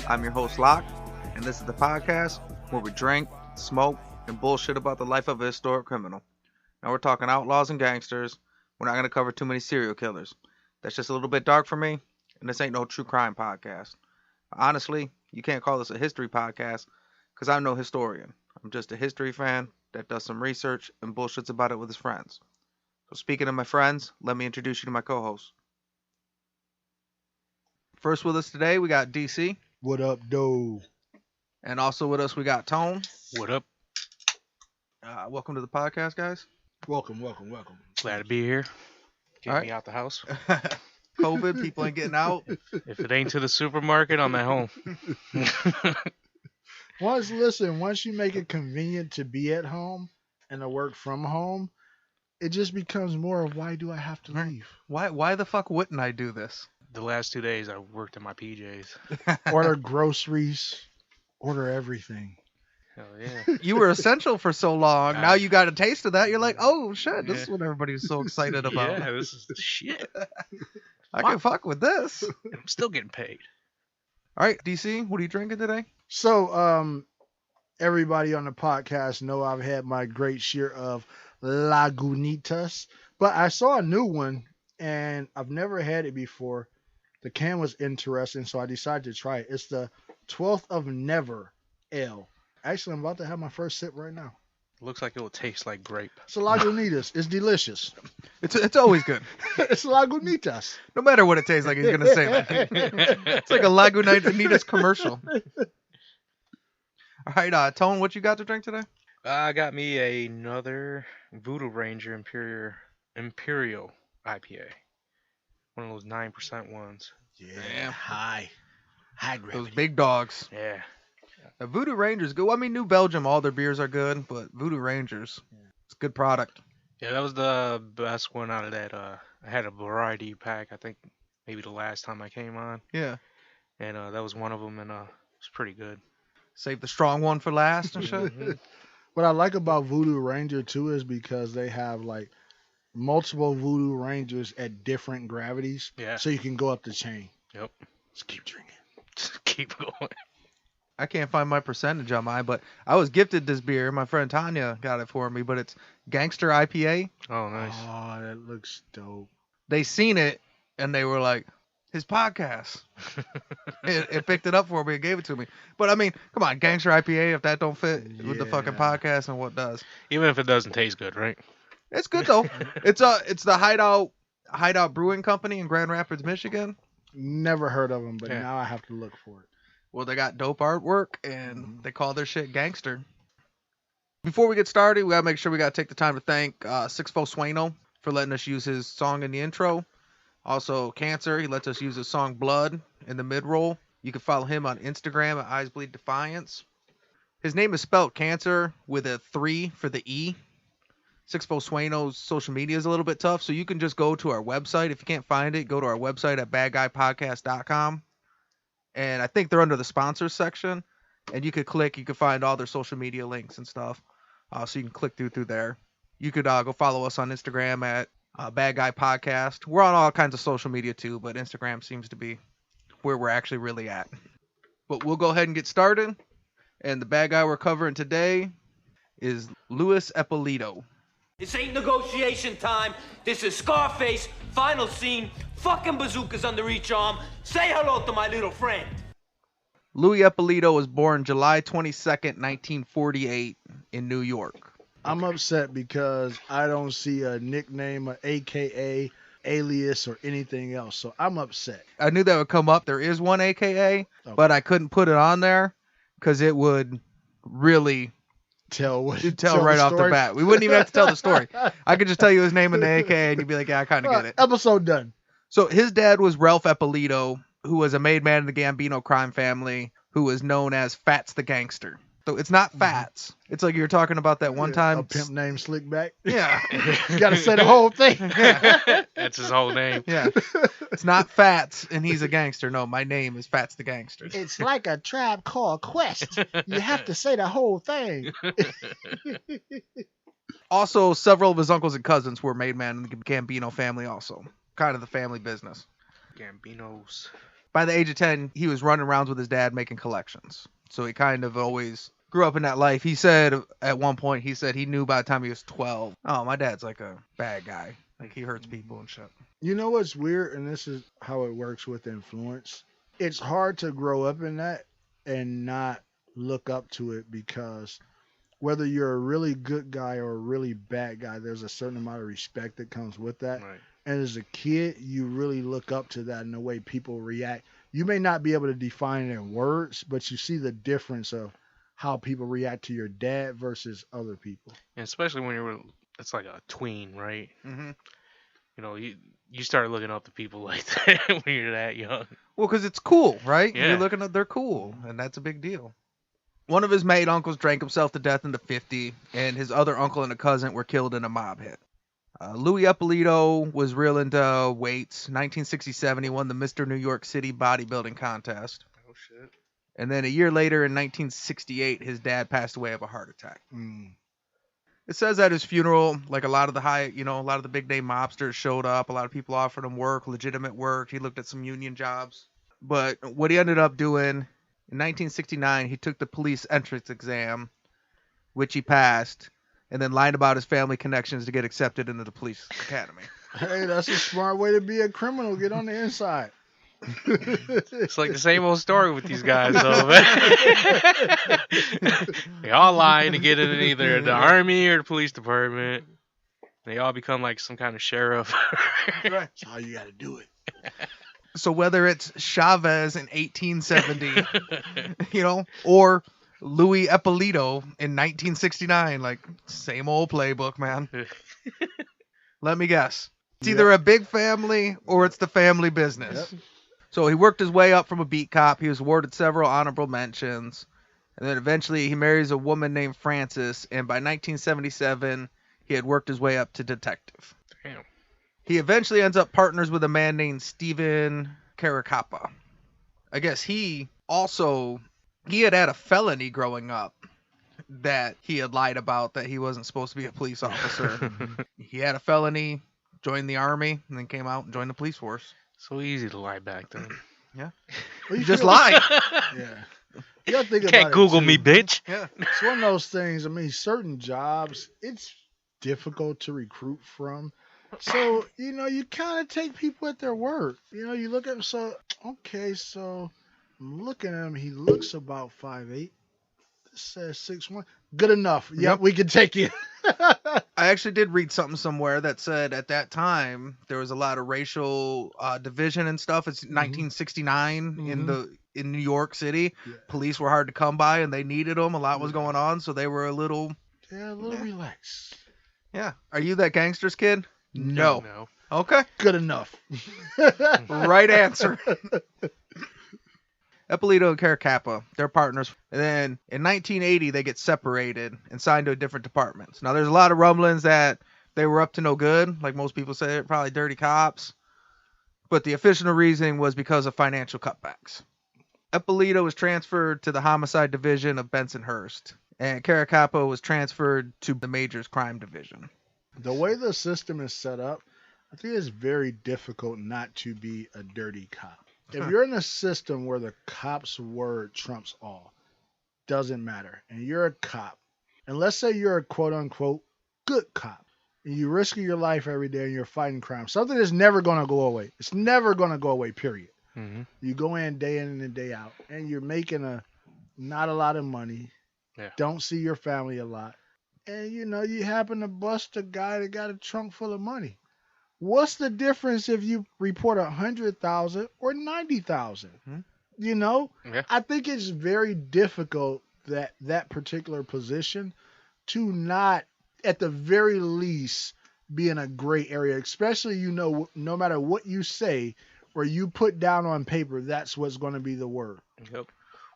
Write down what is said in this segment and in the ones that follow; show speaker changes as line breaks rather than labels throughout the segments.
I'm your host, Locke, and this is the podcast where we drink, smoke, and bullshit about the life of a historic criminal. Now we're talking outlaws and gangsters. We're not going to cover too many serial killers. That's just a little bit dark for me, and this ain't no true crime podcast. Honestly, you can't call this a history podcast because I'm no historian. I'm just a history fan that does some research and bullshits about it with his friends. So speaking of my friends, let me introduce you to my co-host. First with us today, we got DC.
What up, doe?
And also with us, we got Tone.
What up?
Welcome to the podcast, guys.
Welcome.
Glad to be here. Get
All
me out the house.
COVID, people ain't getting out.
If it ain't to the supermarket, I'm at home.
Once you make it convenient to be at home and to work from home, it just becomes more of why do I have to leave?
Why the fuck wouldn't I do this?
The last 2 days, I worked in my PJs.
Order groceries, order everything.
Hell yeah.
You were essential for so long. Now you got a taste of that. You're like, oh shit, this is what everybody's so excited about.
Yeah, this is the shit.
I can fuck with this.
And I'm still getting paid.
All right, DC, what are you drinking today?
So, everybody on the podcast know I've had my great share of Lagunitas, but I saw a new one and I've never had it before. The can was interesting, so I decided to try it. It's the 12th of Never Ale. Actually, I'm about to have my first sip right now.
Looks like it will taste like grape.
It's a Lagunitas. It's delicious.
It's always good.
It's Lagunitas.
No matter what it tastes like, he's gonna say that. It's like a Lagunitas commercial. All right, Tone, what you got to drink today?
I got me another Voodoo Ranger Imperial IPA. One of those 9% ones.
Yeah. High gravity.
Those big dogs.
Yeah.
The Voodoo Rangers good. Well, I mean, New Belgium, all their beers are good, but Voodoo Rangers, it's a good product.
Yeah, that was the best one out of that. I had a variety pack, I think maybe the last time I came on.
Yeah.
And that was one of them, and it was pretty good.
Save the strong one for last and shit.
What I like about Voodoo Ranger too is because they have like multiple Voodoo Rangers at different gravities.
Yeah.
So you can go up the chain.
Yep.
Just keep drinking.
Just keep going.
I can't find my percentage on mine, but I was gifted this beer. My friend Tanya got it for me, but it's Gangster IPA.
Oh, nice.
Oh, that looks dope.
They seen it, and they were like, his podcast. it picked it up for me and gave it to me. But, I mean, come on, Gangster IPA, if that don't fit with the fucking podcast, and what does?
Even if it doesn't taste good, right?
It's good, though. It's the Hideout Brewing Company in Grand Rapids, Michigan.
Never heard of them, but
Yeah.
now I have to look for it.
Well, they got dope artwork, and they call their shit Gangster. Before we get started, we got to make sure we got to take the time to thank Sixfo Sueno for letting us use his song in the intro. Also, Cancer, he lets us use his song Blood in the mid-roll. You can follow him on Instagram at Eyes Bleed Defiance. His name is spelled Cancer with a 3 for the E. Sixfo Sueno's social media is a little bit tough, so you can just go to our website. If you can't find it, go to our website at badguypodcast.com. And I think they're under the sponsors section. And you could find all their social media links and stuff. So you can click through there. You could go follow us on Instagram at Bad Guy Podcast. We're on all kinds of social media too, but Instagram seems to be where we're actually really at. But we'll go ahead and get started. And the bad guy we're covering today is Louis Eppolito.
This ain't negotiation time. This is Scarface, final scene, fucking bazookas under each arm. Say hello to my little friend.
Louis Eppolito was born July 22nd, 1948 in New York.
I'm upset because I don't see a nickname, a AKA, alias, or anything else. So I'm upset.
I knew that would come up. There is one AKA, but I couldn't put it on there because it would really
tell
right off the bat. We wouldn't even have to tell the story. I could just tell you his name and the AKA, and you'd be like, yeah, I kind of get it.
Episode done.
So his dad was Ralph Eppolito, who was a made man in the Gambino crime family, who was known as Fats the Gangster. So it's not Fats. It's like you were talking about that one time.
A pimp named Slickback.
Yeah.
You got to say the whole thing.
That's his whole name.
Yeah. It's not Fats and he's a gangster. No, my name is Fats the Gangster.
It's like a Tribe Called Quest. You have to say the whole thing.
Also, several of his uncles and cousins were made man in the Gambino family also. Kind of the family business.
Gambinos.
by the age of 10, he was running around with his dad making collections. So he kind of always grew up in that life. He said at one point, he knew by the time he was 12, oh, my dad's like a bad guy. Like he hurts people and shit.
You know what's weird, and this is how it works with influence. It's hard to grow up in that and not look up to it, because whether you're a really good guy or a really bad guy, there's a certain amount of respect that comes with that.
Right.
And as a kid, you really look up to that in the way people react. You may not be able to define it in words, but you see the difference of how people react to your dad versus other people.
And especially when it's like a tween, right?
Mm-hmm.
You know, you start looking up to people like that when you're that young.
Well, because it's cool, right?
Yeah.
You're looking at they're cool, and that's a big deal. One of his maid uncles drank himself to death in the 50, and his other uncle and a cousin were killed in a mob hit. Louis Eppolito was real into weights. 1967, he won the Mr. New York City bodybuilding contest.
Oh, shit.
And then a year later, in 1968, his dad passed away of a heart attack. It says at his funeral, like a lot of the big name mobsters showed up. A lot of people offered him work, legitimate work. He looked at some union jobs. But what he ended up doing, in 1969, he took the police entrance exam, which he passed, and then lied about his family connections to get accepted into the police academy.
Hey, that's a smart way to be a criminal. Get on the inside.
It's like the same old story with these guys, though, man. They all lying to get in either the army or the police department. They all become like some kind of sheriff.
That's how you got to do it.
So whether it's Chavez in 1870, or Louis Eppolito in 1969, like same old playbook, man. Let me guess. It's either a big family or it's the family business.
Yep.
So he worked his way up from a beat cop. He was awarded several honorable mentions. And then eventually he marries a woman named Frances. And by 1977, he had worked his way up to detective.
Damn.
He eventually ends up partners with a man named Stephen Caracappa. I guess he had a felony growing up that he had lied about, that he wasn't supposed to be a police officer. He had a felony, joined the army, and then came out and joined the police force.
So easy to lie back then.
Yeah.
Well,
You just lied.
Yeah. You got to think about
Can't
it,
Google
too.
me, bitch.
Yeah.
It's one of those things. I mean, certain jobs, it's difficult to recruit from. So, you kind of take people at their word. You look at him, so I'm looking at him. He looks about 5'8". This says 6'1". Good enough. Yep, we can take you.
I actually did read something somewhere that said at that time there was a lot of racial division and stuff. It's 1969 in New York City.
Yeah.
Police were hard to come by and they needed them. A lot was going on, so they were a little
Relaxed.
Yeah. Are you that gangster's kid? No.
No.
Okay.
Good enough.
Right answer. Eppolito and Caracappa, they're partners. And then in 1980, they get separated and signed to different departments. Now, there's a lot of rumblings that they were up to no good. Like most people say, they're probably dirty cops. But the official reasoning was because of financial cutbacks. Eppolito was transferred to the homicide division of Bensonhurst. And Caracappa was transferred to the Majors Crime Division.
The way the system is set up, I think it's very difficult not to be a dirty cop. If you're in a system where the cop's word trumps all, doesn't matter, and you're a cop, and let's say you're a quote-unquote good cop, and you risk your life every day and you're fighting crime, something that's never going to go away. It's never going to go away, period.
Mm-hmm.
You go in and day out, and you're making not a lot of money, don't see your family a lot, and you happen to bust a guy that got a trunk full of money. What's the difference if you report 100,000 or 90,000?
Yeah.
I think it's very difficult that particular position to not, at the very least, be in a gray area, especially, no matter what you say or you put down on paper, that's what's going to be the word.
Yep.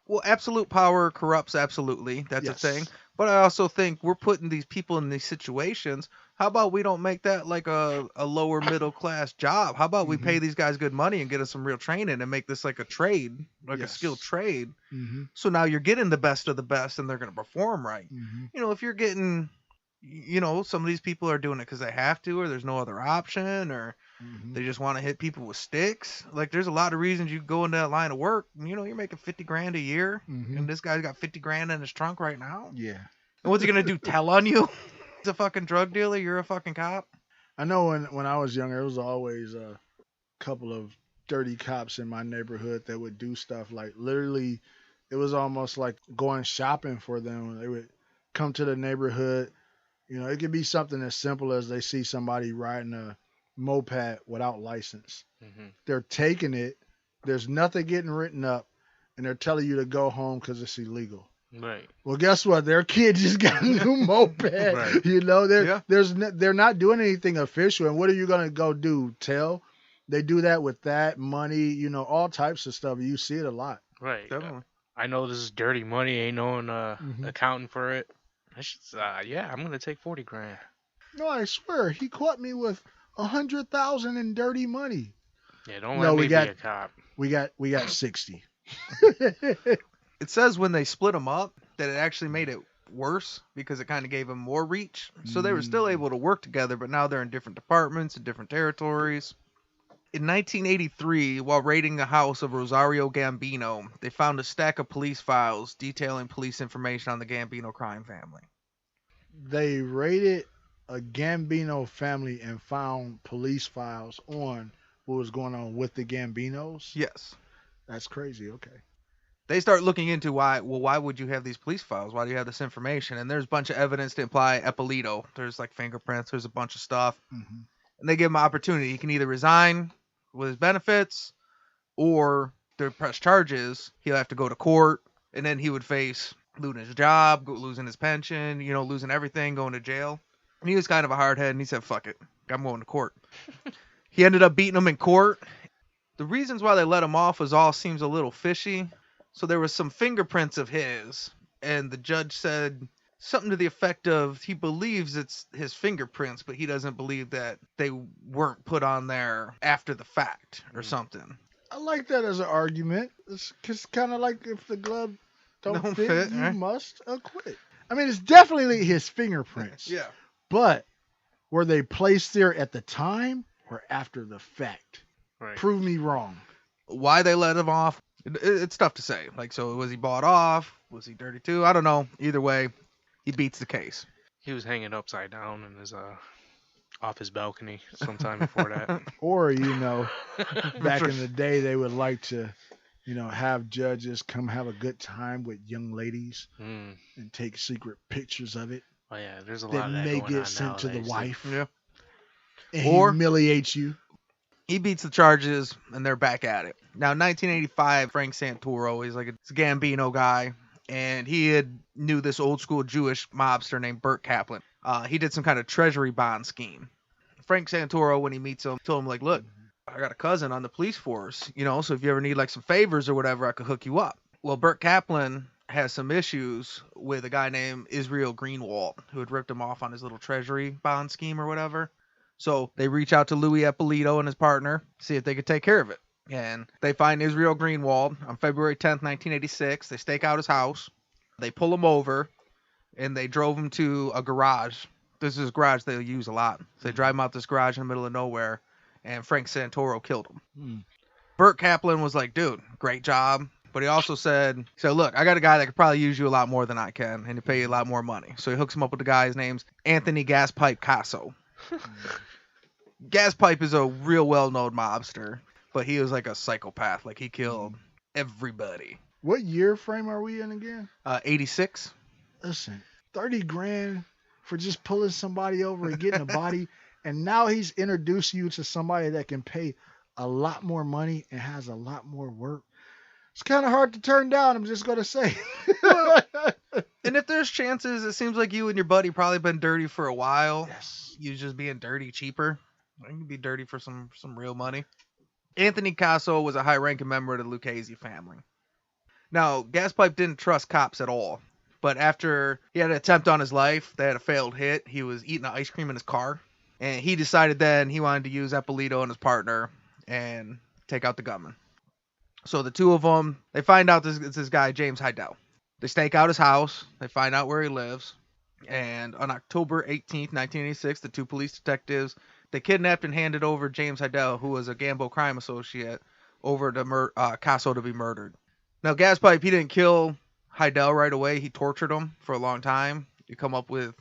Well, absolute power corrupts absolutely. That's
Yes.
a thing. But I also think we're putting these people in these situations. How about we don't make that like a lower middle class job? How about we pay these guys good money and get us some real training and make this like a trade, like a skilled trade?
Mm-hmm.
So now you're getting the best of the best and they're going to perform right.
Mm-hmm.
If you're getting, some of these people are doing it because they have to or there's no other option or They just want to hit people with sticks. Like, there's a lot of reasons you go into that line of work. You know, you're making $50,000 a year, and this guy's got $50,000 in his trunk right now.
Yeah.
And what's he gonna do? Tell on you? He's a fucking drug dealer. You're a fucking cop.
I know when I was younger, there was always a couple of dirty cops in my neighborhood that would do stuff like literally. It was almost like going shopping for them. They would come to the neighborhood. You know, it could be something as simple as they see somebody riding a moped without license. They're taking it. There's nothing getting written up, and they're telling you to go home because it's illegal.
Right.
Well, guess what? Their kid just got a new moped.
Right.
You know, they're not doing anything official. And what are you gonna go do? Tell? They do that with that money. You know, all types of stuff. You see it a lot.
Right.
Definitely.
I know this is dirty money. Ain't no one accounting for it. Yeah, I'm gonna take 40 grand.
No, I swear he caught me with 100,000 in dirty money.
Yeah, don't let me be a cop.
We got 60.
It says when they split them up that it actually made it worse because it kind of gave them more reach. So they were still able to work together, but now they're in different departments and different territories. In 1983, while raiding the house of Rosario Gambino, they found a stack of police files detailing police information on the Gambino crime family.
They raided a Gambino family and found police files on what was going on with the Gambinos?
Yes.
That's crazy. Okay.
They start looking into why would you have these police files? Why do you have this information? And there's a bunch of evidence to imply Eppolito. There's like fingerprints. There's a bunch of stuff. And they give him an opportunity. He can either resign with his benefits or they'll press charges. He'll have to go to court. And then he would face losing his job, losing his pension, you know, losing everything, going to jail. And he was kind of a hard head and he said, fuck it. I'm going to court. He ended up beating him in court. The reasons why they let him off seems a little fishy. So there was some fingerprints of his, and the judge said something to the effect of he believes it's his fingerprints, but he doesn't believe that they weren't put on there after the fact or something.
I like that as an argument. It's kind of like if the glove don't fit, you
right?
must acquit. I mean, it's definitely his fingerprints.
Yeah.
But were they placed there at the time or after the fact?
Right.
Prove me wrong.
Why they let him off, it's tough to say. Like, so was he bought off? Was he dirty too? I don't know. Either way, he beats the case.
He was hanging upside down in his off his balcony sometime before that.
Or, you know, back in the day, they would like to, you know, have judges come have a good time with young ladies and take secret pictures of it.
Oh yeah, there's a lot
that
of that
may
going
get
on
sent to the
nowadays.
wife.
Yeah.
And
Or-
humiliate you.
He beats the charges, and they're back at it. Now, in 1985, Frank Santoro, he's like a Gambino guy, and he knew this old school Jewish mobster named Burt Kaplan. He did some kind of treasury bond scheme. Frank Santoro, when he meets him, told him, like, look, I got a cousin on the police force, you know, so if you ever need, like, some favors or whatever, I could hook you up. Well, Burt Kaplan has some issues with a guy named Israel Greenwald, who had ripped him off on his little treasury bond scheme or whatever. So they reach out to Louis Eppolito and his partner, see if they could take care of it. And they find Israel Greenwald on February 10th, 1986. They stake out his house. They pull him over, and they drove him to a garage. This is a garage they'll use a lot. So they drive him out this garage in the middle of nowhere, and Frank Santoro killed him. Burt Kaplan was like, dude, great job. But he also said, look, I got a guy that could probably use you a lot more than I can, and he'll pay you a lot more money. So he hooks him up with the guy. His name's Anthony Gaspipe Casso. Gaspipe is a real well-known mobster, but he was like a psychopath. Like, he killed everybody.
What year frame are we in again?
86.
Listen, 30 grand for just pulling somebody over and getting a body, and now he's introduced you to somebody that can pay a lot more money and has a lot more work. It's kind of hard to turn down, I'm just going to say.
And if there's chances, it seems like you and your buddy probably been dirty for a while.
Yes.
You just being dirty cheaper. You can be dirty for some real money. Anthony Casso was a high-ranking member of the Lucchese family. Now, Gaspipe didn't trust cops at all. But after he had an attempt on his life, they had a failed hit. He was eating ice cream in his car. And he decided then he wanted to use Eppolito and his partner and take out the gunman. So the two of them, they find out it's this guy, James Heidel. They stake out his house. They find out where he lives. And on October 18th, 1986, the two police detectives they kidnapped and handed over James Hidell, who was a Gambo crime associate, over to Casso to be murdered. Now, Gaspipe, he didn't kill Hidell right away. He tortured him for a long time. You come up with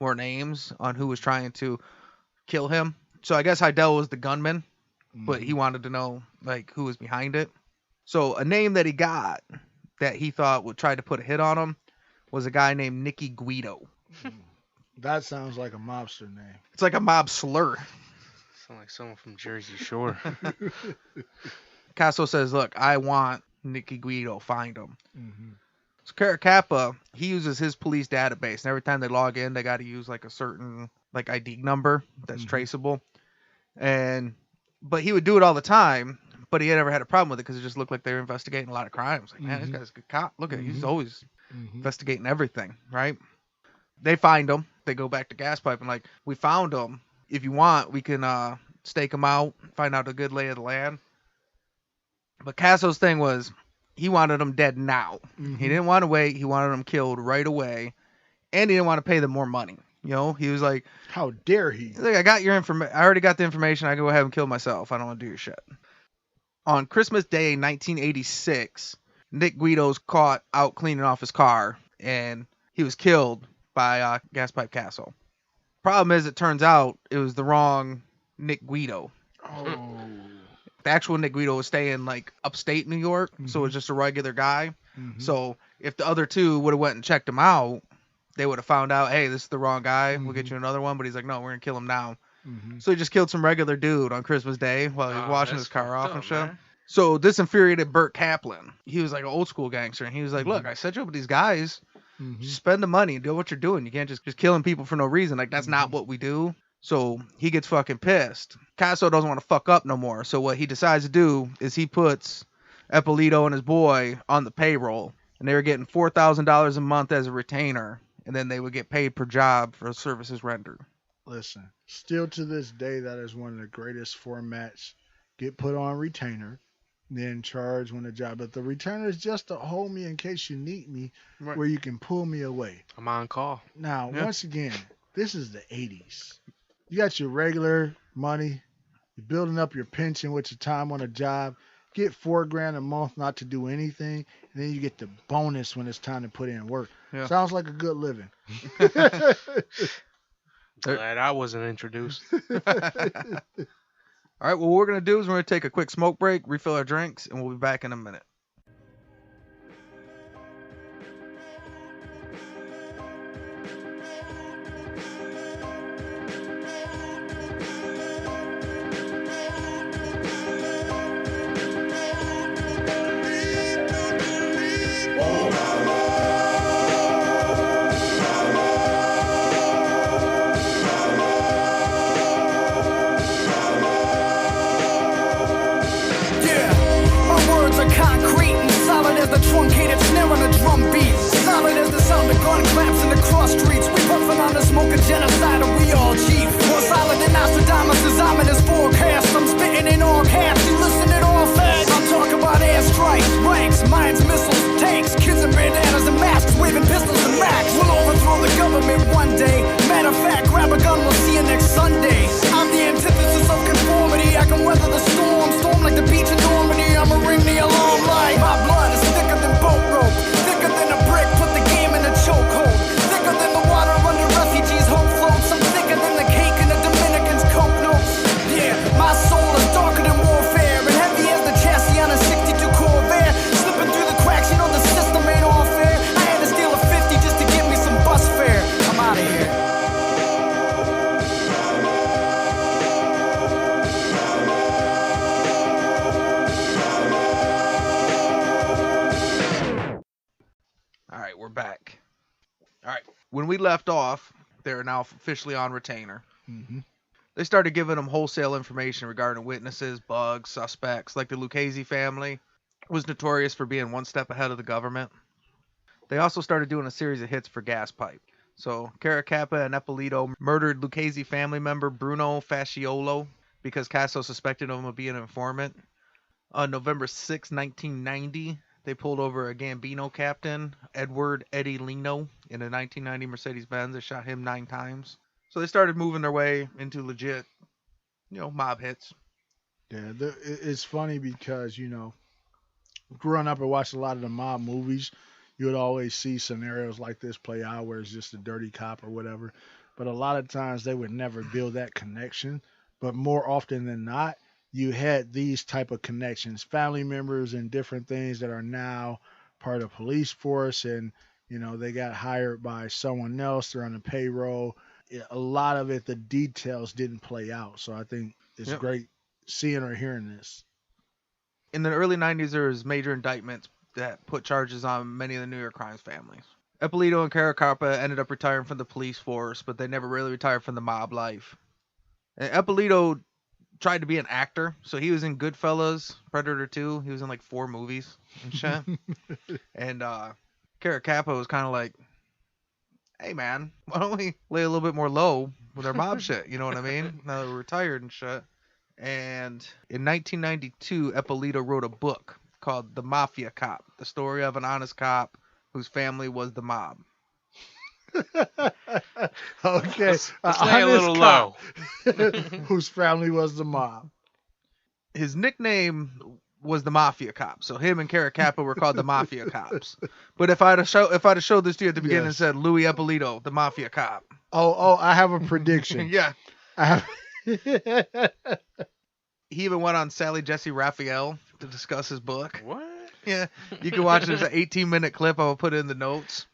more names on who was trying to kill him. So I guess Hidell was the gunman, but he wanted to know like who was behind it. So a name that he got that he thought would try to put a hit on him was a guy named Nicky Guido.
That sounds like a mobster name.
It's like a mob slur.
Sound like someone from Jersey Shore.
Casso says, look, I want Nicky Guido. Find him.
Mm-hmm.
So Caracappa, he uses his police database. And every time they log in, they got to use like a certain like ID number that's traceable. But he would do it all the time. But he had never had a problem with it because it just looked like they were investigating a lot of crimes. Like, man, this guy's a good cop. Look at him. He's always investigating everything, right? They find him. They go back to Gaspipe and like, we found him. If you want, we can stake him out, find out a good lay of the land. But Casso's thing was he wanted him dead now. He didn't want to wait. He wanted him killed right away. And he didn't want to pay them more money. You know, he was like,
how dare he?
He's like, I got your information. I already got the information. I can go ahead and kill myself. I don't want to do your shit. On Christmas Day 1986, Nick Guido's caught out cleaning off his car, and he was killed by Gaspipe Casso. Problem is, it turns out it was the wrong Nick Guido.
Oh.
The actual Nick Guido was staying like upstate New York, so it was just a regular guy. So if the other two would have went and checked him out, they would have found out, hey, this is the wrong guy. We'll get you another one. But he's like, no, we're gonna kill him now. So he just killed some regular dude on Christmas Day while he was washing his car off and shit. Man. So this infuriated Burt Kaplan. He was like an old school gangster, and he was like, look, I set you up with these guys. Just spend the money and do what you're doing. You can't just killing people for no reason. Like, that's not what we do. So he gets fucking pissed. Casso doesn't want to fuck up no more. So what he decides to do is he puts Eppolito and his boy on the payroll, and they were getting $4,000 a month as a retainer, and then they would get paid per job for services rendered.
Listen, still to this day, that is one of the greatest formats. Get put on retainer, then charge when the job. But the retainer is just to hold me in case you need me, where you can pull me away.
I'm on call.
Now, once again, this is the 80s. You got your regular money. You're building up your pension with your time on a job. Get $4,000 a month not to do anything, and then you get the bonus when it's time to put in work. Yeah. Sounds like a good living.
Glad I wasn't introduced.
All right, well, what we're going to do is we're going to take a quick smoke break, refill our drinks, and we'll be back in a minute.
Truncated snare on a drum beat. Solid as the sound of gun claps in the cross streets. We puffin' on the smoke of genocide and we all chief. More solid than Nostradamus' ominous forecast. I'm spitting in all caps, you listen it all fast. I'm talking about airstrikes, ranks, mines, missiles, tanks, kids in bandanas and masks, waving pistols and racks. We'll overthrow the government one day. Matter of fact, grab a gun, we'll see you next Sunday. I'm the antithesis of conformity. I can weather the storm like the beach in Normandy. I'ma ring the alarm like my blood is thicker than boat rope, thicker than a brick, put the game in a chokehold, thicker than the water under refugees' hope floats. I'm thicker than the cake in the Dominicans' coke notes. Yeah, my soul is darker than warfare, and heavy as the chassis on a 62 Corvair. Slipping through the cracks, you know the system ain't all fair. I had to steal a 50 just to get me some bus fare. I'm out of here.
We're back. All right. When we left off, they're now officially on retainer. They started giving them wholesale information regarding witnesses, bugs, suspects. Like the Lucchese family was notorious for being one step ahead of the government. They also started doing a series of hits for Gaspipe. So Caracappa and Eppolito murdered Lucchese family member Bruno Fasciolo because Casso suspected him of being an informant. On November 6, 1990, they pulled over a Gambino captain, Edward Eddie Lino, in a 1990 Mercedes-Benz. They shot him 9 times. So they started moving their way into legit mob hits.
Yeah, it's funny because growing up and watching a lot of the mob movies, you would always see scenarios like this play out where it's just a dirty cop or whatever. But a lot of times they would never build that connection. But more often than not, you had these type of connections, family members and different things that are now part of police force, and they got hired by someone else. They're on the payroll. A lot of it, the details didn't play out. So I think it's
Yep.
great seeing or hearing this.
In the early 90s, there was major indictments that put charges on many of the New York crimes families. Eppolito and Caracappa ended up retiring from the police force, but they never really retired from the mob life. And Eppolito tried to be an actor, so he was in Goodfellas, Predator 2. He was in like 4 movies and shit. And Caracappa was kind of like, hey man, why don't we lay a little bit more low with our mob shit? You know what I mean? Now that we're retired and shit. And in 1992, Eppolito wrote a book called The Mafia Cop, the story of an honest cop whose family was the mob.
Okay,
Let's lay a little low.
Whose family was the mob.
His nickname was the Mafia Cop, so him and Caracappa were called the Mafia Cops. But if I'd have showed this to you at the beginning and
Yes.
said Louis Eppolito, the Mafia Cop.
Oh, I have a prediction.
Yeah.
I have...
He even went on Sally Jesse Raphael to discuss his book.
What?
Yeah, you can watch it. There's an 18-minute clip. I will put it in the notes.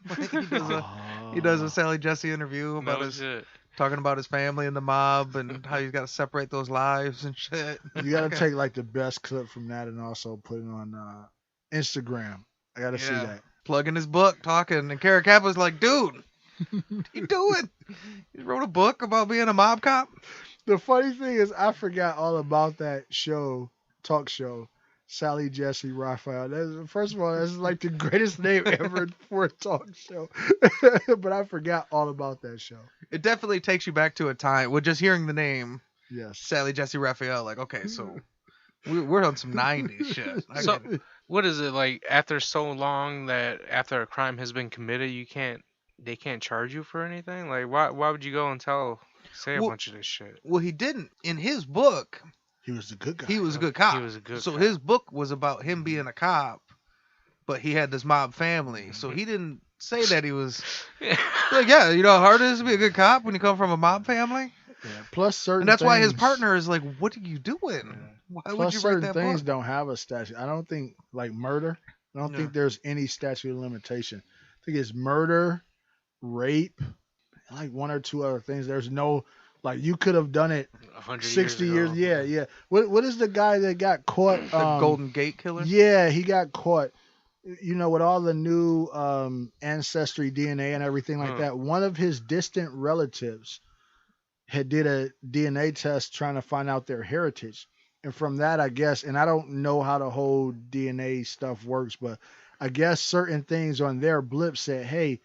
He does a Sally Jesse interview about
No
his
shit.
talking about his family and the mob and how he's got to separate those lives and shit.
You got to take like the best clip from that and also put it on Instagram. I got to see
Yeah.
that.
Plugging his book, talking, and Caracappa's like, dude, what you doing? You wrote a book about being a mob cop?
The funny thing is, I forgot all about that talk show, Sally Jesse Raphael. First of all, that's like the greatest name ever for a talk show. But I forgot all about that show.
It definitely takes you back to a time with just hearing the name
Yes.
Sally Jesse Raphael. Like, okay, so we're on some 90s shit. I
So-
get it.
What is it like after so long that after a crime has been committed, they can't charge you for anything? Like why would you go and say a
Well-
bunch of this shit?
Well, he didn't. In his book,
He was a good guy.
he was a good cop.
He was a good
So
cop.
his book was about him being a cop, but he had this mob family. So he didn't say that he was like, yeah, you know how hard it is to be a good cop when you come from a mob family?
Yeah. Plus certain
And that's why his
things-
partner is like, what are you doing? Why would
Plus
you write
certain
that
things
book?
don't have a statute. I don't think like murder. I don't
Yeah.
think there's any statute of limitation. I think it's murder, rape, and like one or two other things. There's no like you could have done it
100
60
years
years.
ago.
Yeah. What is the guy that got caught?
The Golden Gate Killer?
Yeah, he got caught. With all the new ancestry DNA and everything like that. One of his distant relatives had did a DNA test trying to find out their heritage. And from that, I guess, and I don't know how the whole DNA stuff works, but I guess certain things on their blip said, hey,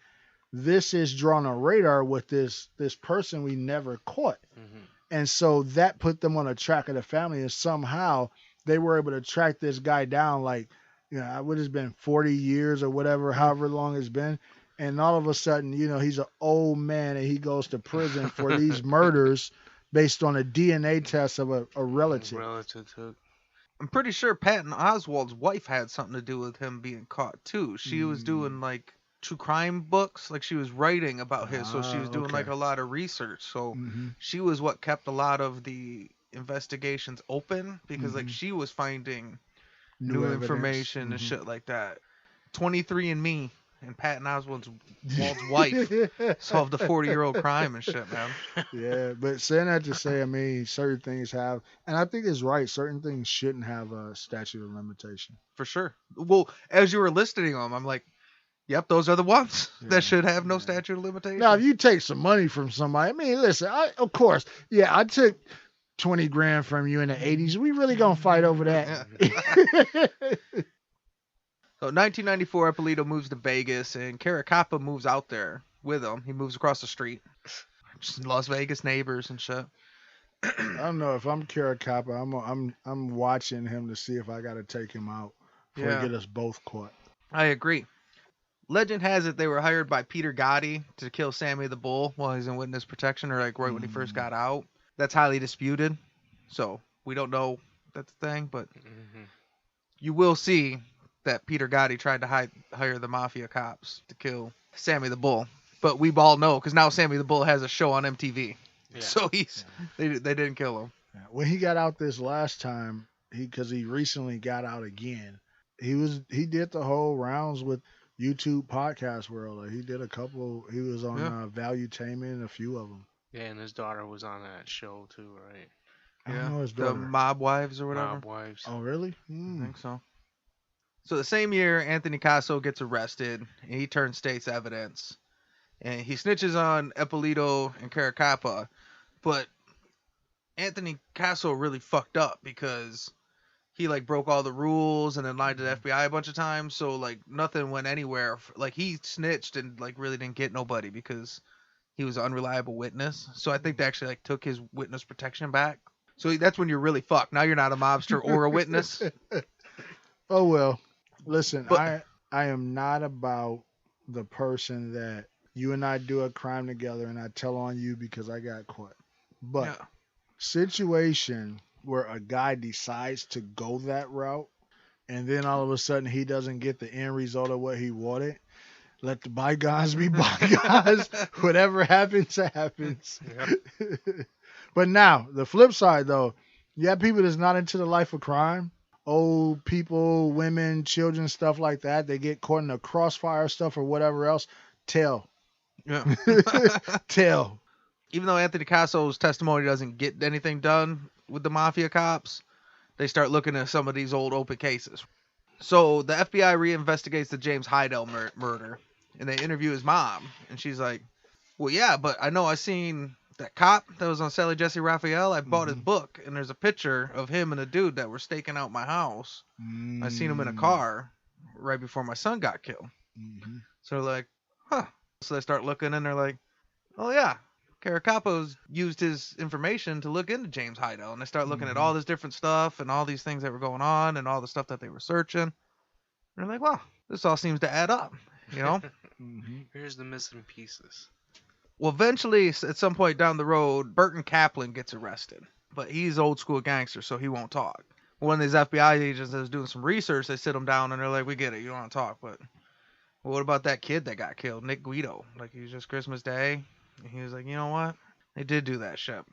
this is drawn on radar with this person we never caught.
Mhm.
And so that put them on a track of the family, and somehow they were able to track this guy down, like, what has been 40 years or whatever, however long it's been. And all of a sudden, he's an old man and he goes to prison for these murders based on a DNA test of a relative.
Relative took.
I'm pretty sure Patton Oswalt's wife had something to do with him being caught too. She was doing like true crime books, like she was writing about his, so she was doing
okay.
like a lot of research. So
Mhm.
she was what kept a lot of the investigations open because like
Mhm.
she was finding
New
new
evidence.
information and
Mhm.
shit like that. 23andMe and Patton Oswalt's wife solved a 40-year-old crime and shit, man.
Yeah, but saying that to say, I mean, certain things have, and I think it's right, certain things shouldn't have a statute of limitation.
For sure. Well, as you were listing them, I'm like, yep, those are the ones
Yeah,
that should have no
yeah.
statute of limitation.
Now, if you take some money from somebody, I mean, listen, of course, yeah, I took 20 grand from you in the 80s. We really gonna fight over that?
So 1994, Eppolito moves to Vegas, and Caracappa moves out there with him. He moves across the street. Just Las Vegas neighbors and shit.
I don't know if I'm Caracappa. I'm watching him to see if I got to take him out before
Yeah.
he get us both caught.
I agree. Legend has it they were hired by Peter Gotti to kill Sammy the Bull while he's in witness protection, or like right when he first got out. That's highly disputed. So we don't know that's the thing, but
Mm-hmm.
you will see that Peter Gotti tried to hire the mafia cops to kill Sammy the Bull. But we all know because now Sammy the Bull has a show on MTV.
Yeah.
So they didn't kill him.
Yeah. When he got out this last time, because he recently got out again, he did the whole rounds with YouTube podcast world. Like he did a couple. He was on Valuetainment, a few of them.
Yeah, and his daughter was on that show too, right?
I don't know his
The
daughter.
Mob Wives or whatever.
Mob Wives.
Oh, really?
I think so. So the same year, Anthony Casso gets arrested, and he turns state's evidence. And he snitches on Eppolito and Caracappa. But Anthony Casso really fucked up because he, like, broke all the rules and then lied to the FBI a bunch of times. So, like, nothing went anywhere. Like, he snitched and, like, really didn't get nobody because he was an unreliable witness. So I think they actually, like, took his witness protection back. So that's when you're really fucked. Now you're not a mobster or a witness.
Oh, well. Listen,
But-
I am not about the person that you and I do a crime together and I tell on you because I got caught. But
Yeah.
situation where a guy decides to go that route and then all of a sudden he doesn't get the end result of what he wanted, let the bygones be bygones. Whatever happens, happens.
Yep.
But now, the flip side, though, you have people that's not into the life of crime. Old people, women, children, stuff like that. They get caught in the crossfire stuff or whatever else. Tell.
Yeah.
Tell.
Even though Anthony Casso's testimony doesn't get anything done with the mafia cops, they start looking at some of these old open cases. So the FBI reinvestigates the James Heidel murder, and they interview his mom, and she's like, well, yeah, but I know I seen that cop that was on Sally Jesse Raphael. I bought his book, and there's a picture of him and a dude that were staking out my house. I seen him in a car right before my son got killed.
Mm-hmm.
So they're like, huh. So they start looking, and they're like, oh, yeah. Caracapo's used his information to look into James Heidel, and they start looking at all this different stuff and all these things that were going on and all the stuff that they were searching. And they're like, well, this all seems to add up, you know?
Mm-hmm.
Here's the missing pieces.
Well, eventually, at some point down the road, Burton Kaplan gets arrested, but he's old school gangster, so he won't talk. One of these FBI agents that was doing some research, they sit him down and they're like, we get it, you don't want to talk, but what about that kid that got killed, Nick Guido? Like, he was just Christmas Day. And he was like, you know what? They did do that shit.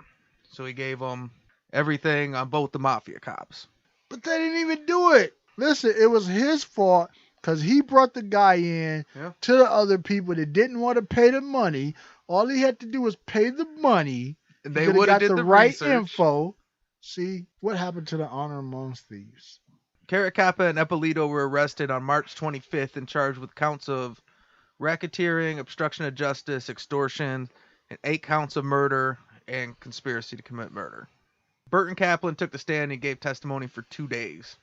So he gave them everything on both the mafia cops.
But they didn't even do it. Listen, it was his fault because he brought the guy in to the other people that didn't want to pay the money. All he had to do was pay the money.
And they
would
would have
got
did
the
the
right
research.
info. See, what happened to the honor amongst thieves?
Caracappa and Eppolito were arrested on March 25th and charged with counts of racketeering, obstruction of justice, extortion, and 8 counts of murder and conspiracy to commit murder. Burton Kaplan took the stand and gave testimony for 2 days.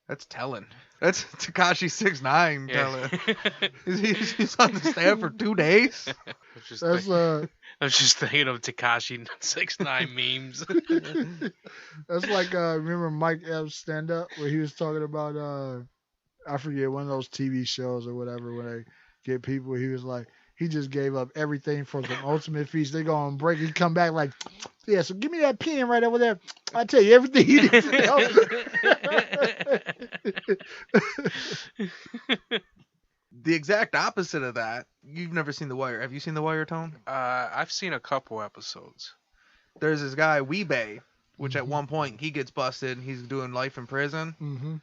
That's telling. That's Tekashi 6ix9ine telling. He's on the stand for 2 days.
I was just thinking of Tekashi 6ix9ine memes.
That's like remember Mike Epps stand up where he was talking about I forget one of those TV shows or whatever when they get people. He was like he just gave up everything for some ultimate feast. They go on break. He come back like, yeah. So give me that pen right over there. I tell you everything he did.
The exact opposite of that. You've never seen The Wire. Have you seen The Wire, Tone?
I've seen a couple episodes.
There's this guy Weebay, which at one point he gets busted. He's doing life in prison.
Mm-hmm.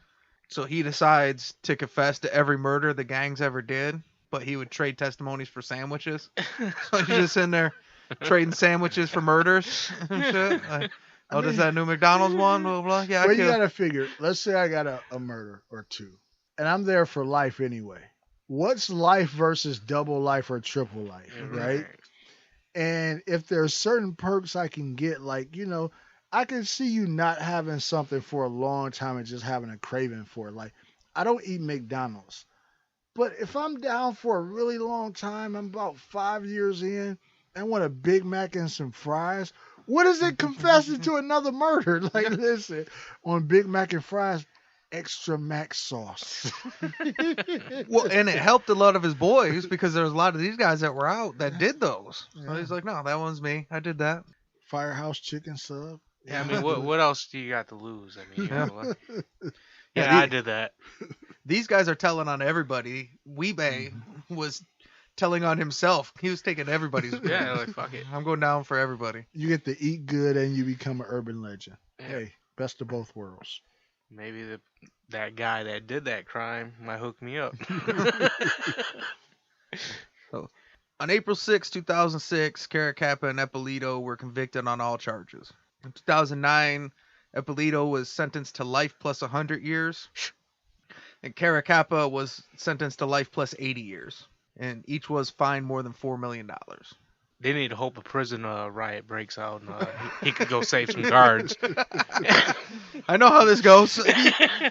So he decides to confess to every murder the gangs ever did, but he would trade testimonies for sandwiches. So he's just in there trading sandwiches for murders and shit. Like, does that new McDonald's one? Blah, blah, blah. Yeah,
Well, you gotta figure. Let's say I got a murder or two, and I'm there for life anyway. What's life versus double life or triple life, right? And if there's certain perks I can get, like, you know, I can see you not having something for a long time and just having a craving for it. Like, I don't eat McDonald's. But if I'm down for a really long time, I'm about 5 years in, I want a Big Mac and some fries. What is it confessing to another murder? Like, listen, on Big Mac and fries, extra mac sauce.
Well, and it helped a lot of his boys because there was a lot of these guys that were out that did those. So he's like, no, that one's me. I did that.
Firehouse chicken sub.
Yeah, I mean, what else do you got to lose? I mean,
Yeah.
yeah, I did that.
These guys are telling on everybody. Weebay was telling on himself. He was taking everybody's.
Yeah, like fuck it.
I'm going down for everybody.
You get to eat good and you become an urban legend.
Yeah.
Hey, best of both worlds.
Maybe that guy that did that crime might hook me up.
On April 6, 2006, Caracappa and Eppolito were convicted on all charges. In 2009, Eppolito was sentenced to life plus 100 years, and Caracappa was sentenced to life plus 80 years, and each was fined more than $4 million.
They need to hope a prison riot breaks out and he could go save some guards.
I know how this goes. You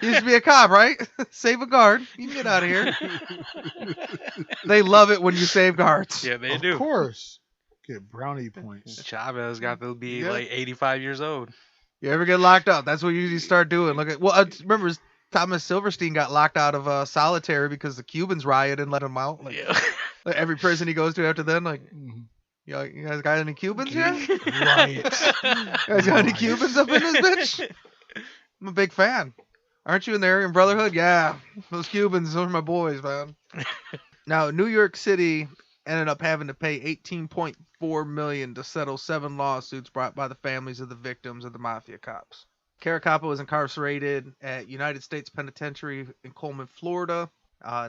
used to be a cop, right? Save a guard. You can get out of here. They love it when you save guards.
Yeah, they
Of
do.
course. Get brownie points.
Chavez got to be
Yeah.
like 85 years old.
You ever get locked up? That's what you usually start doing. Look at remember Thomas Silverstein got locked out of solitary because the Cubans rioted and let him out. Like,
Yeah.
like every prison he goes to after then, like,
Mhm.
you guys got any Cubans here?
Right.
You guys got any Cubans up in this bitch? I'm a big fan. Aren't you in the Aryan Brotherhood? Yeah, those Cubans, those are my boys, man. Now, New York City ended up having to pay $18.4 million to settle 7 lawsuits brought by the families of the victims of the mafia cops. Caracappa was incarcerated at United States Penitentiary in Coleman, Florida.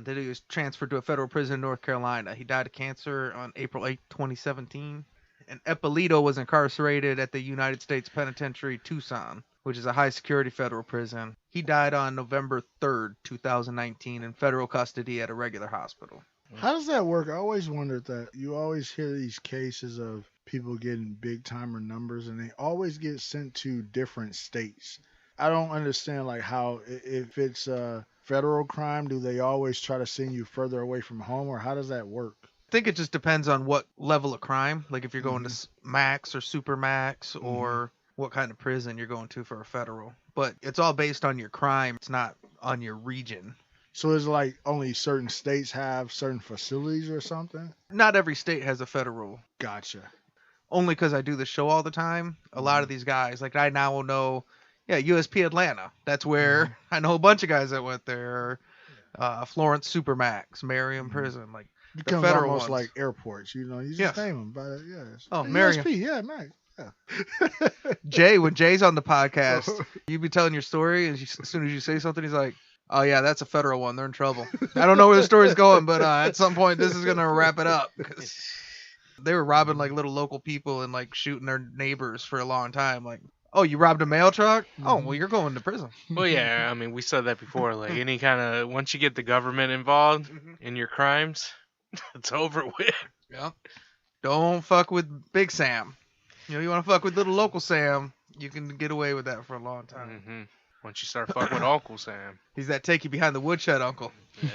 Then he was transferred to a federal prison in North Carolina. He died of cancer on April 8, 2017. And Eppolito was incarcerated at the United States Penitentiary, Tucson, which is a high-security federal prison. He died on November 3rd, 2019, in federal custody at a regular hospital.
How does that work? I always wondered that. You always hear these cases of people getting big timer numbers and they always get sent to different states. I don't understand like how if it's a federal crime, do they always try to send you further away from home or how does that work?
I think it just depends on what level of crime. Like if you're going to max or super max or what kind of prison you're going to for a federal. But it's all based on your crime. It's not on your region.
So it's like only certain states have certain facilities or something?
Not every state has a federal.
Gotcha.
Only because I do the show all the time. A lot of these guys, like I now will know, USP Atlanta. That's where I know a bunch of guys that went there. Florence Supermax, Merriam Prison, like
Becomes
federal
almost
ones.
like airports, you know. You just
Yes.
name them by yes.
Oh, Merriam.
USP, yeah, nice. Yeah.
Jay, when Jay's on the podcast, you be telling your story, and as soon as you say something, he's like, "Oh yeah, that's a federal one. They're in trouble." I don't know where the story's going, but at some point, this is gonna wrap it up. 'Cause they were robbing like little local people and like shooting their neighbors for a long time. Like, oh, you robbed a mail truck? Oh, well, you're going to prison.
Well, yeah, I mean, we said that before. Like, any kind of, once you get the government involved in your crimes, it's over with.
Yeah. Don't fuck with Big Sam. You want to fuck with little local Sam, you can get away with that for a long time.
Once you start fucking with Uncle Sam.
He's that take you behind the woodshed uncle.
Yeah.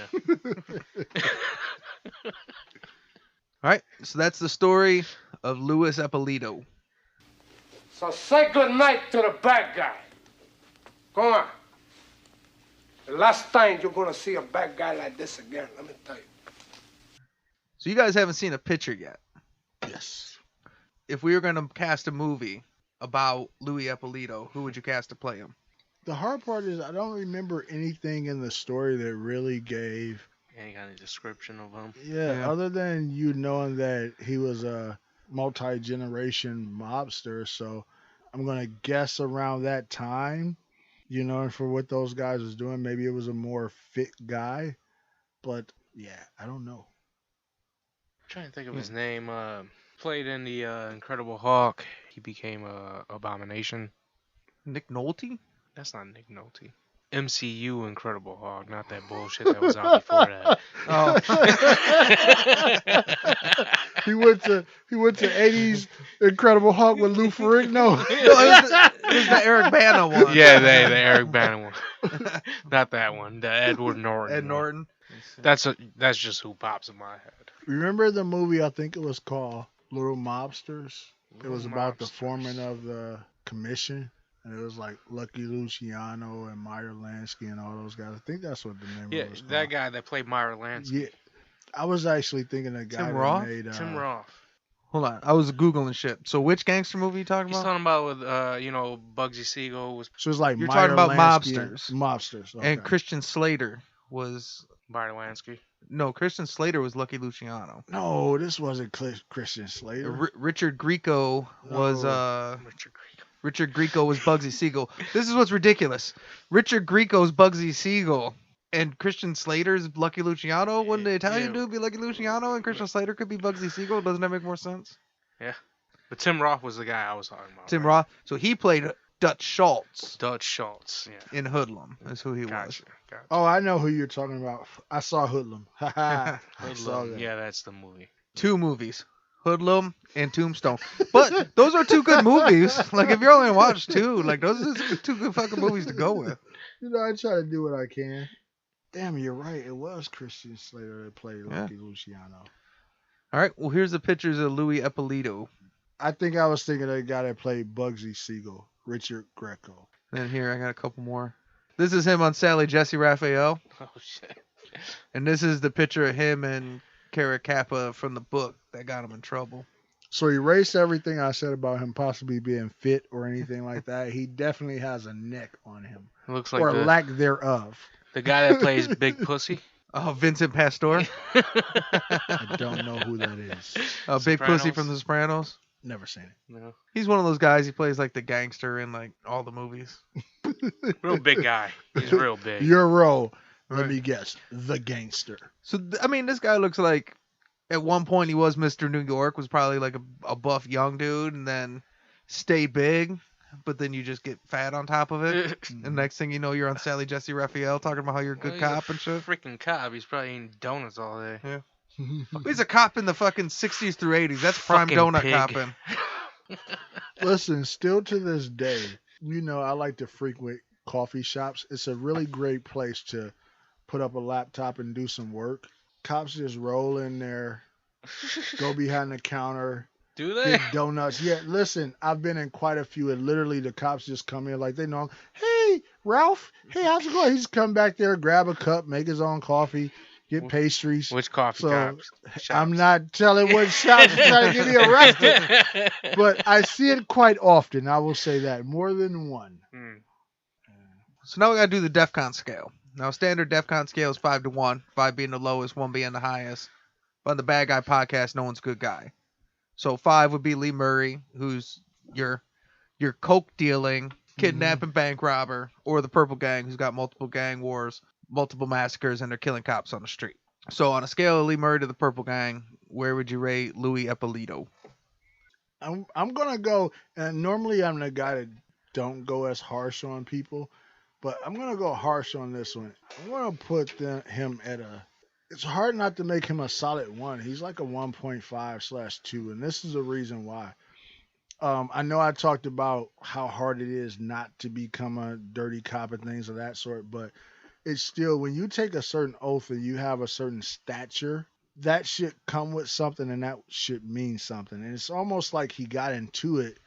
All right, so that's the story of Louis Eppolito.
So say good night to the bad guy. Come on. The last time you're gonna see a bad guy like this again, let me tell you.
So you guys haven't seen a picture yet.
Yes.
If we were going to cast a movie about Louis Eppolito, who would you cast to play him?
The hard part is I don't remember anything in the story that really gave
Any kind of description of him.
Yeah.
other than you knowing that he was a multi-generation mobster, so I'm gonna guess around that time, you know, for what those guys was doing, maybe it was a more fit guy, but yeah, I don't know.
I'm trying to think of his name. Played in the Incredible Hulk. He became Abomination.
Nick Nolte?
That's not Nick Nolte. MCU Incredible Hulk, not that bullshit that was out before that.
Oh,
He went to 80s Incredible Hulk with Lou Ferrigno.
no, it was the Eric Bana one.
Yeah, the Eric Bana one. Not that one. The Edward Norton.
Ed
one.
Norton.
That's just who pops in my head.
Remember the movie, I think it was called Little Mobsters? It was
Little
about the
Mobsters.
foreman of the commission. And it was like Lucky Luciano and Meyer Lansky and all those guys. I think that's what the name
Yeah,
of it was called.
that guy that played Myra Lansky.
Yeah. I was actually thinking of the guy
Tim
that
Roth?
made...
Tim Roth.
Hold on, I was googling shit. So which gangster movie you talking
He's
about?
talking about with Bugsy Siegel was
So it's like
You're
Meyer
talking about
Lansky and
mobsters.
Mobsters. Okay.
And Christian Slater was
Barney Lansky.
no. Christian Slater was Lucky Luciano.
No, this wasn't Christian Slater.
Richard Grieco was
Richard Grieco.
Richard Grieco was Bugsy Siegel. This is what's ridiculous. Richard Grieco's Bugsy Siegel and Christian Slater's Lucky Luciano. Wouldn't the Italian dude be Lucky Luciano and Christian Slater could be Bugsy Siegel? Doesn't that make more sense?
Yeah. But Tim Roth was the guy I was talking about.
Tim
right?
Roth. So he played Dutch Schultz
Dutch Schultz. Yeah.
in Hoodlum. That's who he was.
Gotcha.
Oh, I know who you're talking about. I saw Hoodlum. I saw
Hoodlum.
that.
Yeah, that's the movie.
2 movies. Hoodlum and Tombstone. But those are 2 good movies. Like if you're only gonna watch 2, like those are 2 good fucking movies to go with.
You know, I try to do what I can. Damn, you're right. It was Christian Slater that played Lucky Luciano.
All right. Well, here's the pictures of Louis Eppolito.
I think I was thinking of the guy that played Bugsy Siegel, Richard Greco.
And here I got a couple more. This is him on Sally Jesse Raphael.
Oh shit.
And this is the picture of him and Cara Kappa from the book that got him in trouble.
So erase everything I said about him possibly being fit or anything like that. He definitely has a neck on him.
It looks like
or lack thereof.
the guy that plays Big Pussy.
Oh, Vincent Pastore.
I don't know who that is.
Big Pussy from The Sopranos.
Never seen it.
No.
He's one of those guys. He plays like the gangster in like all the movies.
Real big guy. He's real big.
Your role, let
Right.
me guess, the gangster.
So I mean, this guy looks like at one point he was Mr. New York, was probably like a buff young dude, and then stay big, but then you just get fat on top of it. And next thing you know, you're on Sally Jesse Raphael talking about how you're a good
He's
cop and shit.
Freaking cop. He's probably eating donuts all day.
Yeah. He's a cop in the fucking 60s through 80s. That's prime
Fucking
donut
pig.
copping.
Listen, still to this day, you know, I like to frequent coffee shops. It's a really great place to put up a laptop and do some work. Cops just roll in there, go behind the counter,
Do they?
get donuts. Yeah, listen, I've been in quite a few, and literally the cops just come in like they know. Hey, Ralph. Hey, how's it going? He just come back there, grab a cup, make his own coffee, get pastries.
Which coffee
So,
shops?
I'm not telling what shops trying to get me arrested, but I see it quite often. I will say that more than one.
So now we gotta do the DEFCON scale. Now standard DEFCON scale is 5 to 1, 5 being the lowest, 1 being the highest. But on the Bad Guy podcast, no one's a good guy. So 5 would be Lee Murray, who's your coke dealing, kidnapping bank robber, or the Purple Gang, who's got multiple gang wars, multiple massacres, and they're killing cops on the street. So on a scale of Lee Murray to the Purple Gang, where would you rate Louis Eppolito?
I'm gonna go, and normally I'm the guy that don't go as harsh on people, but I'm gonna go harsh on this one. I'm gonna put him at a. It's hard not to make him a solid 1. He's like a 1.5/2, and this is the reason why. I know I talked about how hard it is not to become a dirty cop and things of that sort, but it's still, when you take a certain oath and you have a certain stature, that should come with something, and that should mean something. And it's almost like he got into it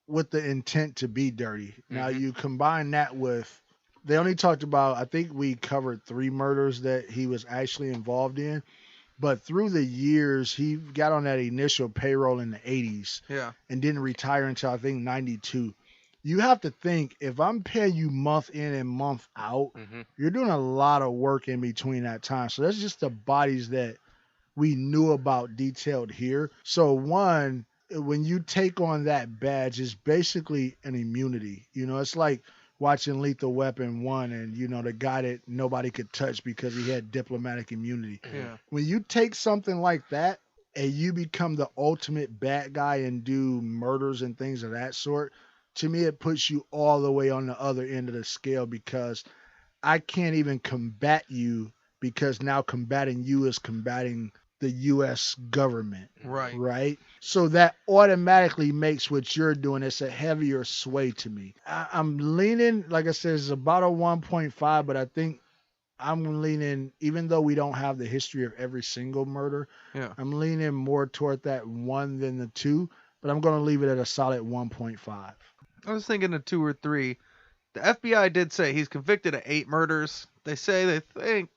with the intent to be dirty. Now you combine that with, they only talked about, I think we covered 3 murders that he was actually involved in. But through the years, he got on that initial payroll in the 80s and didn't retire until I think 92. You have to think, if I'm paying you month in and month out, you're doing a lot of work in between that time. So that's just the bodies that we knew about detailed here. So one, when you take on that badge, it's basically an immunity. You know, it's like watching Lethal Weapon 1 and, you know, the guy that nobody could touch because he had diplomatic immunity.
Yeah.
When you take something like that and you become the ultimate bad guy and do murders and things of that sort, to me, it puts you all the way on the other end of the scale, because I can't even combat you, because now combating you is combating the U.S. government. Right? So that automatically makes what you're doing, it's a heavier sway to me. I'm leaning, like I said, it's about a 1.5, but I think I'm leaning, even though we don't have the history of every single murder, I'm leaning more toward that 1 than the 2, but I'm going to leave it at a solid 1.5.
I was thinking of 2 or 3. The FBI did say he's convicted of 8 murders. They say they think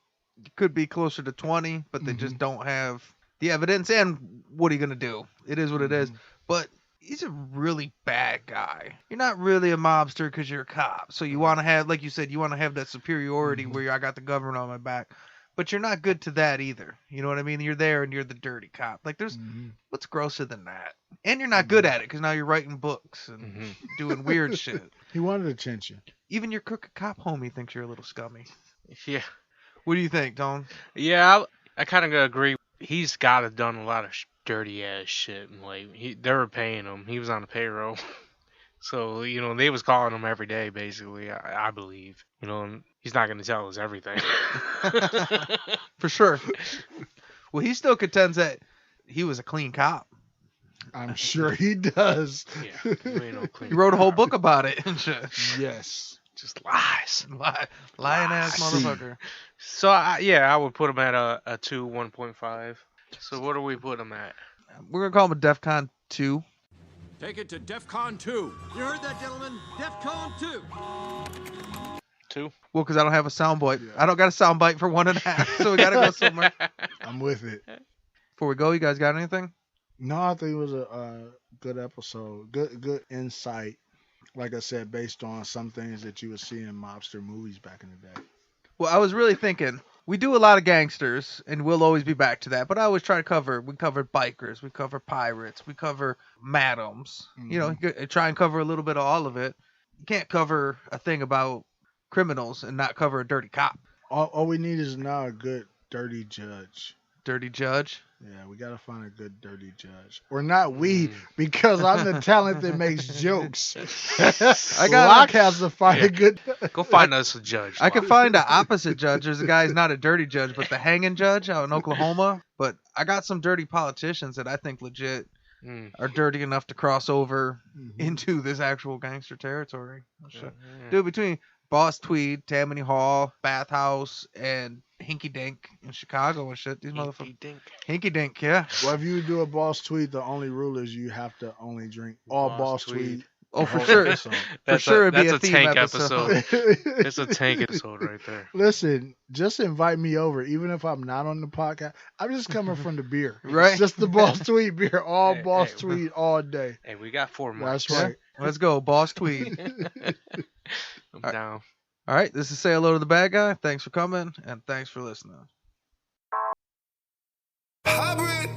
it could be closer to 20, but they just don't have the evidence, and what are you gonna do? It is what it is. But he's a really bad guy. You're not really a mobster because you're a cop. So you want to have, like you said, you want to have that superiority where I got the government on my back. But you're not good to that either. You know what I mean? You're there and you're the dirty cop. Like, there's what's grosser than that? And you're not good at it because now you're writing books and doing weird shit.
He wanted attention.
Even your crooked cop homie thinks you're a little scummy.
Yeah.
What do you think, Don?
Yeah, I kind of agree. He's got to done a lot of dirty ass shit. And like they were paying him. He was on the payroll. So, you know, they was calling him every day, basically, I believe. You know, and he's not going to tell us everything.
For sure. Well, he still contends that he was a clean cop.
I'm sure he does.
Yeah, he ain't no clean
He wrote a whole
cop.
book about it and shit.
Yes.
Just lies.
Lying ass motherfucker.
So, I would put him at a 2, 1.5. So what do we put him at?
We're going to call him a DEFCON 2.
Take it to DEFCON 2. You heard that, gentlemen? DEFCON 2.
2?
Well, because I don't have a soundbite. Yeah. I don't got a soundbite for 1.5, so we got to go somewhere.
I'm with it.
Before we go, you guys got anything?
No, I think it was a good episode. Good insight. Like I said, based on some things that you would see in mobster movies back in the day.
Well, I was really thinking, we do a lot of gangsters, and we'll always be back to that. But I always try to we cover bikers, we cover pirates, we cover madams. You know, try and cover a little bit of all of it. You can't cover a thing about criminals and not cover a dirty cop.
All we need is now a good dirty judge.
Dirty judge?
Yeah, we got to find a good dirty judge. Or not we, because I'm the talent that makes jokes. Locke has to find a good...
Go find us a judge.
I can find an opposite judge. There's a guy who's not a dirty judge, but the hanging judge out in Oklahoma. But I got some dirty politicians that I think legit are dirty enough to cross over into this actual gangster territory. Dude, between Boss Tweed, Tammany Hall, Bathhouse, and Hinky Dink in Chicago and shit. These motherfuckers. Hinky Dink, yeah.
Well, if you do a Boss Tweed, the only rule is you have to only drink all Boss Tweed.
Oh, for sure. For sure, it'd be a theme
tank
episode.
It's a tank episode right there.
Listen, just invite me over, even if I'm not on the podcast. I'm just coming from the beer.
Right.
It's just the Boss Tweed beer, all Boss Tweed all day.
Hey, we got 4 months.
That's right.
Let's go, Boss Tweed.
I'm down.
All right, this is Say Hello to the Bad Guy. Thanks for coming, and thanks for listening.
Hybrid.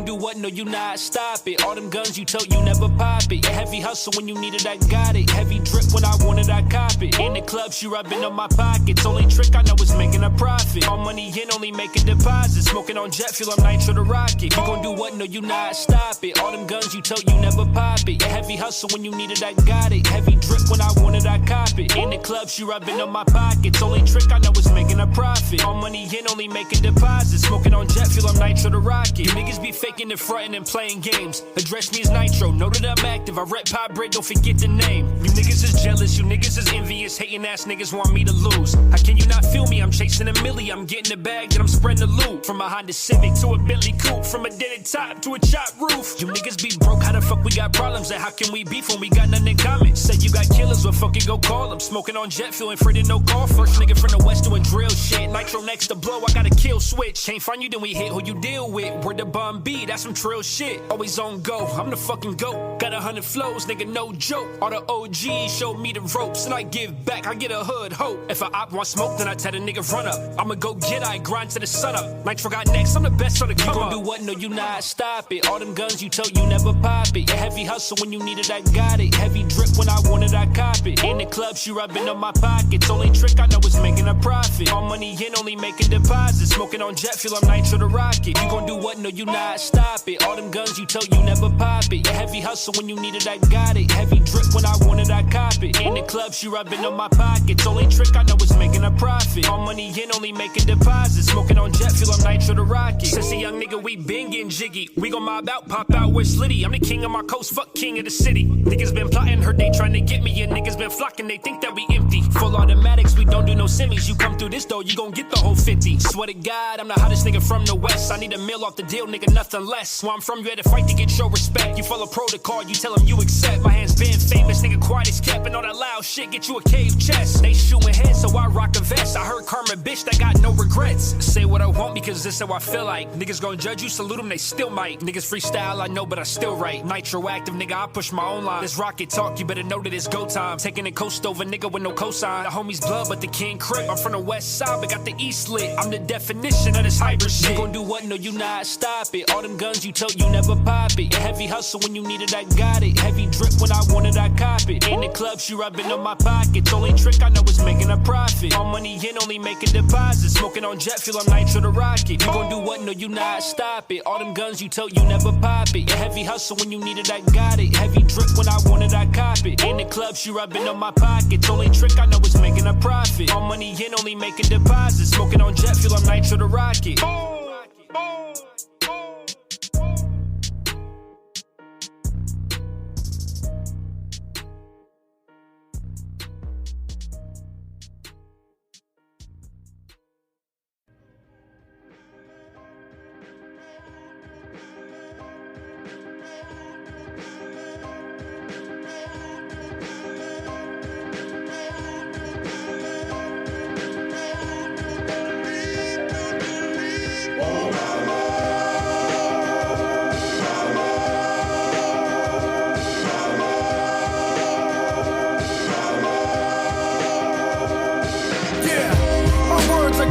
Do what? No, you not. Stop it. All them guns you told you never pop it. Heavy hustle when you need it, I got it. Heavy drip when I want it, I cop it. In the clubs, you rubbing on my pockets. Only trick I know is making a profit. All money in, only making deposits. Smoking on jet fuel, I'm nitro to rocket. You gon' do what? No, you not. Stop it. All them guns you told you never pop it. Heavy hustle when you need it, I got it. Heavy drip when I want it, I cop it. In the clubs, you rubbing on my pockets. Only trick I know is making a profit. All money in, only making deposits. Smoking on jet fuel, I'm nitro to rocket. You niggas be faking the frontin' and playing games. Address me as Nitro, know that I'm active. I rep Pop Bread, don't forget the name. You niggas is jealous, you niggas is envious. Hating ass niggas want me to lose. How can you not feel me? I'm chasing a milli, I'm getting the bag, then I'm spreading the loot. From a Honda Civic to a Bentley coupe, from a dented top to a chopped roof. You niggas be broke, how the fuck we got problems? And how can we beef when we got nothing in common? Said you got killers, well fuck it, go call them. Smoking on jet fuel and free to no call. First nigga from the west doing drill shit. Nitro next to blow, I got a kill switch. Can't find you, then we hit who you deal with. Where the bum be, that's some trill shit. Always on go, I'm the fucking GOAT. Got 100 flows, nigga, no joke. All the OGs showed me the ropes, and I give back, I get a hood hope. If a op want smoke, then I tell the nigga run up. I'ma go get I grind to the sun up. Nitro got next, I'm the best on the come up. You gon' do what? No, you not. Stop it. All them guns you told you never pop it. Heavy hustle when you need it, I got it. Heavy drip when I want it, I cop it. In the clubs, you rubbing on my pockets. Only trick I know is making a profit. All money in, only making deposits. Smoking on jet fuel, I'm nitro to rocket. You gon' do what? No, you not. Stop it. All them guns you told you never pop it. Heavy hustle when you need it, I got it. Heavy drip when I want it, I cop it. In the clubs, you rubbing on my pockets. Only trick I know is making a profit. All money in, only making deposits. Smoking on jet fuel, I'm nitro to rocket. Since a young nigga, we been getting jiggy. We gon' mob out, pop out, we're slitty. I'm the king of my coast, fuck king of the city. Niggas been plotting, heard they trying to get me. And niggas been flocking, they think that we empty. Full automatics, we don't do no semis. You come through this door, you gon' get the whole 50. Swear to God, I'm the hottest nigga from the west. I need a meal off the deal, nigga, nothing nothing less. Where I'm from, you had to fight to get your respect. You follow protocol, you tell them you accept. My hands been famous, nigga quiet as kept. And all that loud shit get you a cave chest. They shooting heads, so I rock a vest. I heard karma, bitch, that got no regrets. Say what I want because this how I feel like. Niggas gon' judge you, salute them, they still might. Niggas freestyle, I know, but I still write. Nitroactive, nigga, I push my own line. This rocket talk, you better know that it's go time. Taking a coast over, nigga, with no cosign. The homies blood, but the king crip. I'm from the west side, but got the east lit. I'm the definition of this hyper shit. You gon' do what? No, you not. Stop it. All them guns you tote, you never pop it. Your heavy hustle when you need it, I got it. Heavy drip when I want it, I cop it. In the club, she rubbing on my pockets. Only trick I know is making a profit. All money in, only making deposits. Smoking on jet fuel, I'm nitro the rocket. You gon' do what? No, you not. Stop it. All them guns you tote, you never pop it. Your heavy hustle when you need it, I got it. Heavy drip when I want it, I cop it. In the club, she rubbing on my pockets. Only trick I know is making a profit. All money in, only making deposits. Smoking on jet fuel, I'm nitro the rocket.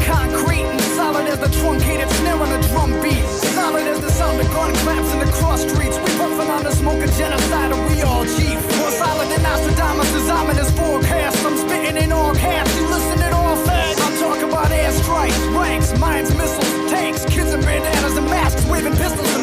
Concrete and solid as the truncated snare on a drum beat. Solid as the sound of gun claps in the cross streets. We puffin' on the smoke of genocide and we all chief. More solid than Nostradamus' ominous forecast. I'm spitting in all caps, you listen in all fast. I'm talking about airstrikes, ranks, mines, missiles, tanks, kids in bandanas and masks, waving pistols and